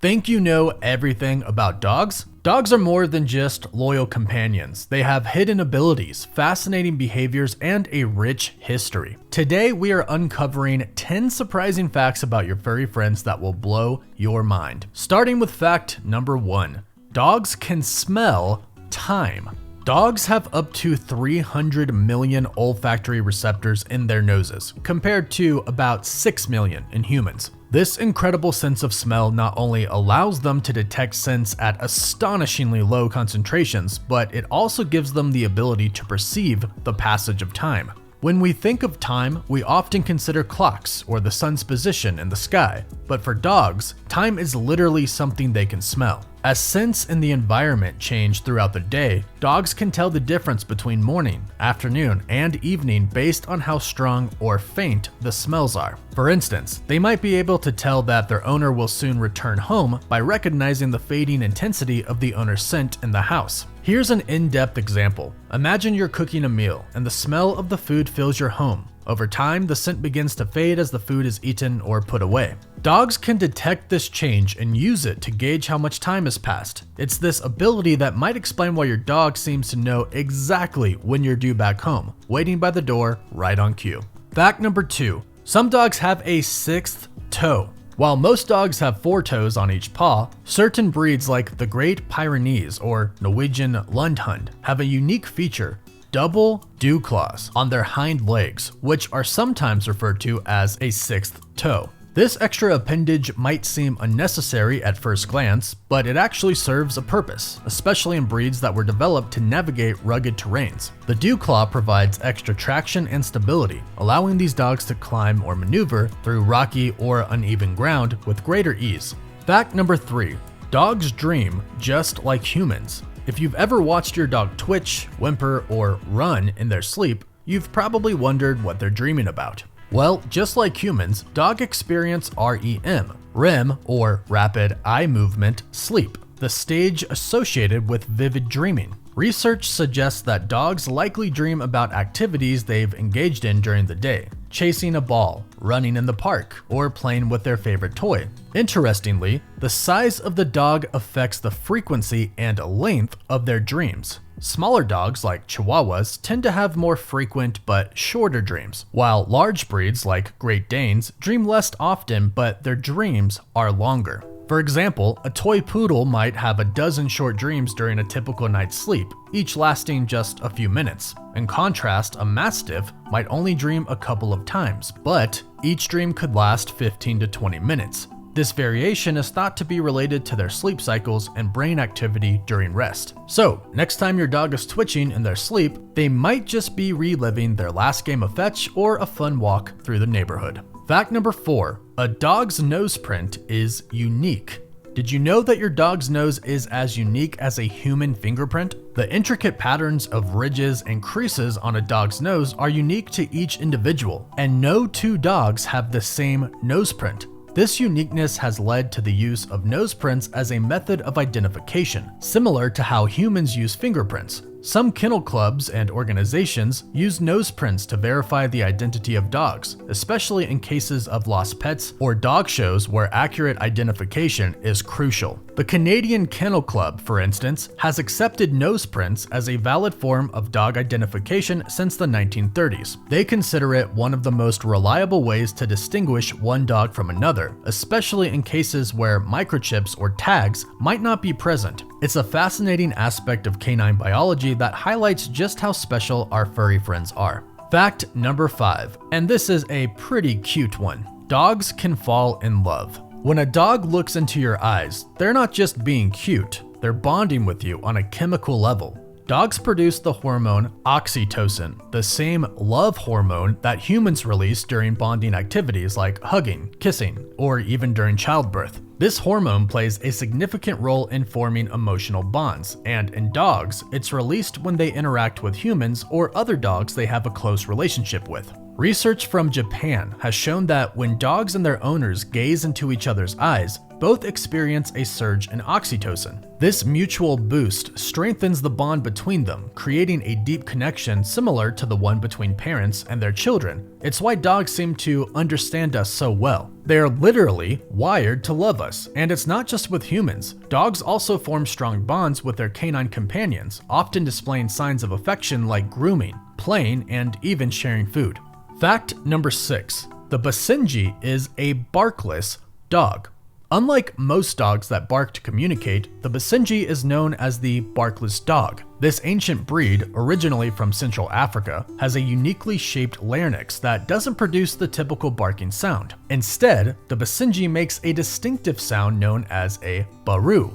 Think you know everything about dogs? Dogs are more than just loyal companions. They have hidden abilities, fascinating behaviors, and a rich history. Today, we are uncovering 10 surprising facts about your furry friends that will blow your mind. Starting with fact number 1. Dogs can smell time. Dogs have up to 300 million olfactory receptors in their noses, compared to about 6 million in humans. This incredible sense of smell not only allows them to detect scents at astonishingly low concentrations, but it also gives them the ability to perceive the passage of time. When we think of time, we often consider clocks or the sun's position in the sky, but for dogs, time is literally something they can smell. As scents in the environment change throughout the day, dogs can tell the difference between morning, afternoon, and evening based on how strong or faint the smells are. For instance, they might be able to tell that their owner will soon return home by recognizing the fading intensity of the owner's scent in the house. Here's an in-depth example. Imagine you're cooking a meal and the smell of the food fills your home. Over time, the scent begins to fade as the food is eaten or put away. Dogs can detect this change and use it to gauge how much time has passed. It's this ability that might explain why your dog seems to know exactly when you're due back home, waiting by the door right on cue. Fact number 2. Some dogs have a 6th toe. While most dogs have 4 toes on each paw, certain breeds like the Great Pyrenees or Norwegian Lundhund have a unique feature: double dew claws on their hind legs, which are sometimes referred to as a 6th toe. This extra appendage might seem unnecessary at first glance, but it actually serves a purpose, especially in breeds that were developed to navigate rugged terrains. The dew claw provides extra traction and stability, allowing these dogs to climb or maneuver through rocky or uneven ground with greater ease. Fact number 3. Dogs dream just like humans. If you've ever watched your dog twitch, whimper, or run in their sleep, you've probably wondered what they're dreaming about. Well, just like humans, dogs experience REM, or rapid eye movement sleep, the stage associated with vivid dreaming. Research suggests that dogs likely dream about activities they've engaged in during the day, chasing a ball, running in the park, or playing with their favorite toy. Interestingly, the size of the dog affects the frequency and length of their dreams. Smaller dogs like Chihuahuas tend to have more frequent but shorter dreams, while large breeds like Great Danes dream less often but their dreams are longer. For example, a toy poodle might have a dozen short dreams during a typical night's sleep, each lasting just a few minutes. In contrast, a mastiff might only dream a couple of times, but each dream could last 15 to 20 minutes. This variation is thought to be related to their sleep cycles and brain activity during rest. So, next time your dog is twitching in their sleep, they might just be reliving their last game of fetch or a fun walk through the neighborhood. Fact number 4. A dog's nose print is unique. Did you know that your dog's nose is as unique as a human fingerprint? The intricate patterns of ridges and creases on a dog's nose are unique to each individual, and no 2 dogs have the same nose print. This uniqueness has led to the use of nose prints as a method of identification, similar to how humans use fingerprints. Some kennel clubs and organizations use nose prints to verify the identity of dogs, especially in cases of lost pets or dog shows where accurate identification is crucial. The Canadian Kennel Club, for instance, has accepted nose prints as a valid form of dog identification since the 1930s. They consider it one of the most reliable ways to distinguish one dog from another, especially in cases where microchips or tags might not be present. It's a fascinating aspect of canine biology that highlights just how special our furry friends are. Fact number 5, and this is a pretty cute one. Dogs can fall in love. When a dog looks into your eyes, they're not just being cute, they're bonding with you on a chemical level. Dogs produce the hormone oxytocin, the same love hormone that humans release during bonding activities like hugging, kissing, or even during childbirth. This hormone plays a significant role in forming emotional bonds, and in dogs, it's released when they interact with humans or other dogs they have a close relationship with. Research from Japan has shown that when dogs and their owners gaze into each other's eyes, both experience a surge in oxytocin. This mutual boost strengthens the bond between them, creating a deep connection similar to the one between parents and their children. It's why dogs seem to understand us so well. They are literally wired to love us, and it's not just with humans. Dogs also form strong bonds with their canine companions, often displaying signs of affection like grooming, playing, and even sharing food. Fact number 6. The Basenji is a barkless dog. Unlike most dogs that bark to communicate, the Basenji is known as the barkless dog. This ancient breed, originally from Central Africa, has a uniquely shaped larynx that doesn't produce the typical barking sound. Instead, the Basenji makes a distinctive sound known as a baru,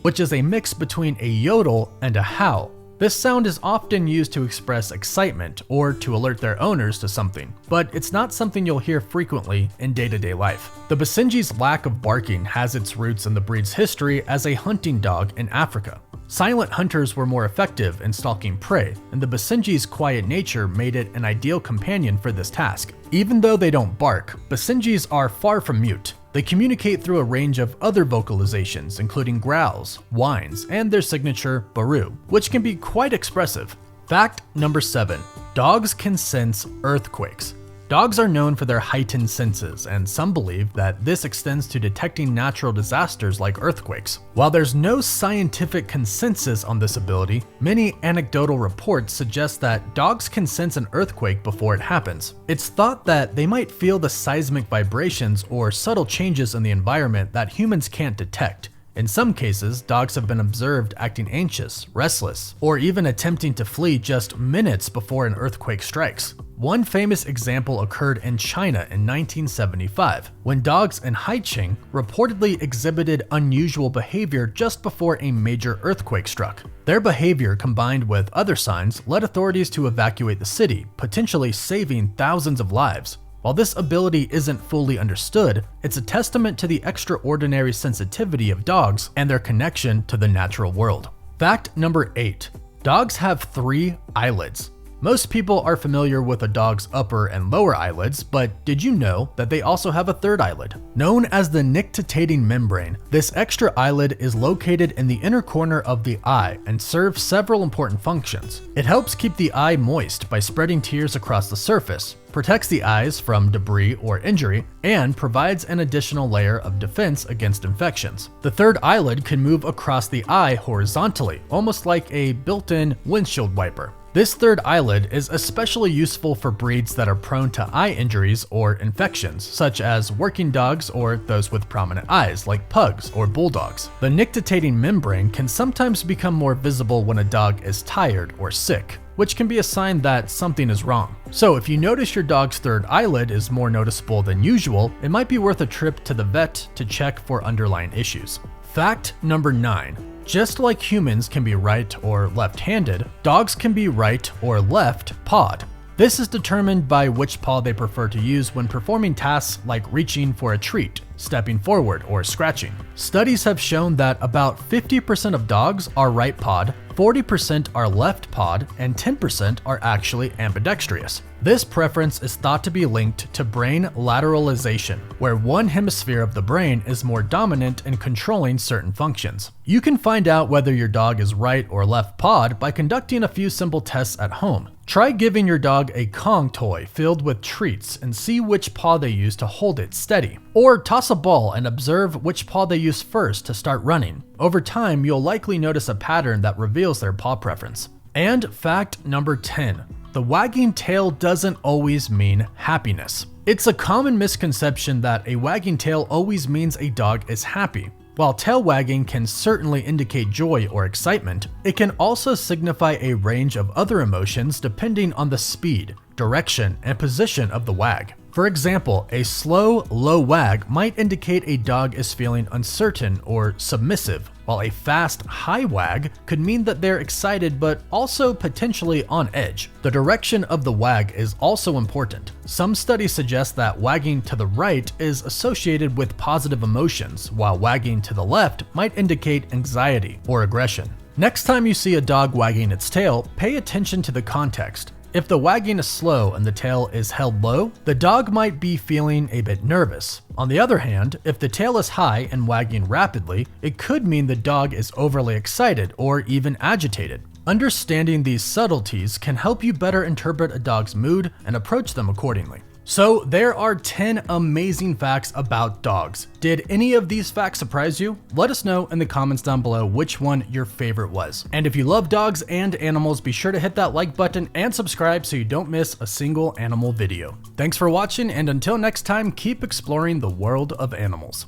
which is a mix between a yodel and a howl. This sound is often used to express excitement or to alert their owners to something, but it's not something you'll hear frequently in day-to-day life. The Basenji's lack of barking has its roots in the breed's history as a hunting dog in Africa. Silent hunters were more effective in stalking prey, and the Basenji's quiet nature made it an ideal companion for this task. Even though they don't bark, Basenjis are far from mute. They communicate through a range of other vocalizations, including growls, whines, and their signature baru, which can be quite expressive. Fact number 7. Dogs can sense earthquakes. Dogs are known for their heightened senses, and some believe that this extends to detecting natural disasters like earthquakes. While there's no scientific consensus on this ability, many anecdotal reports suggest that dogs can sense an earthquake before it happens. It's thought that they might feel the seismic vibrations or subtle changes in the environment that humans can't detect. In some cases, dogs have been observed acting anxious, restless, or even attempting to flee just minutes before an earthquake strikes. One famous example occurred in China in 1975, when dogs in Haicheng reportedly exhibited unusual behavior just before a major earthquake struck. Their behavior, combined with other signs, led authorities to evacuate the city, potentially saving thousands of lives. While this ability isn't fully understood, it's a testament to the extraordinary sensitivity of dogs and their connection to the natural world. Fact number 8. Dogs have 3 eyelids. Most people are familiar with a dog's upper and lower eyelids, but did you know that they also have a third eyelid? Known as the nictitating membrane, this extra eyelid is located in the inner corner of the eye and serves several important functions. It helps keep the eye moist by spreading tears across the surface, protects the eyes from debris or injury, and provides an additional layer of defense against infections. The third eyelid can move across the eye horizontally, almost like a built-in windshield wiper. This third eyelid is especially useful for breeds that are prone to eye injuries or infections, such as working dogs or those with prominent eyes, like pugs or bulldogs. The nictitating membrane can sometimes become more visible when a dog is tired or sick, which can be a sign that something is wrong. So if you notice your dog's third eyelid is more noticeable than usual, it might be worth a trip to the vet to check for underlying issues. Fact number 9. Just like humans can be right or left-handed, dogs can be right or left-pawed. This is determined by which paw they prefer to use when performing tasks like reaching for a treat, stepping forward, or scratching. Studies have shown that about 50% of dogs are right-pawed, 40% are left-pawed, and 10% are actually ambidextrous. This preference is thought to be linked to brain lateralization, where one hemisphere of the brain is more dominant in controlling certain functions. You can find out whether your dog is right or left-pawed by conducting a few simple tests at home. Try giving your dog a Kong toy filled with treats and see which paw they use to hold it steady. Or toss a ball and observe which paw they use first to start running. Over time, you'll likely notice a pattern that reveals their paw preference. And fact number 10. The wagging tail doesn't always mean happiness. It's a common misconception that a wagging tail always means a dog is happy. While tail wagging can certainly indicate joy or excitement, it can also signify a range of other emotions depending on the speed, direction, and position of the wag. For example, a slow, low wag might indicate a dog is feeling uncertain or submissive, while a fast, high wag could mean that they're excited but also potentially on edge. The direction of the wag is also important. Some studies suggest that wagging to the right is associated with positive emotions, while wagging to the left might indicate anxiety or aggression. Next time you see a dog wagging its tail, pay attention to the context. If the wagging is slow and the tail is held low, the dog might be feeling a bit nervous. On the other hand, if the tail is high and wagging rapidly, it could mean the dog is overly excited or even agitated. Understanding these subtleties can help you better interpret a dog's mood and approach them accordingly. So there are 10 amazing facts about dogs. Did any of these facts surprise you? Let us know in the comments down below which one your favorite was. And if you love dogs and animals, be sure to hit that like button and subscribe so you don't miss a single animal video. Thanks for watching, and until next time, keep exploring the world of animals.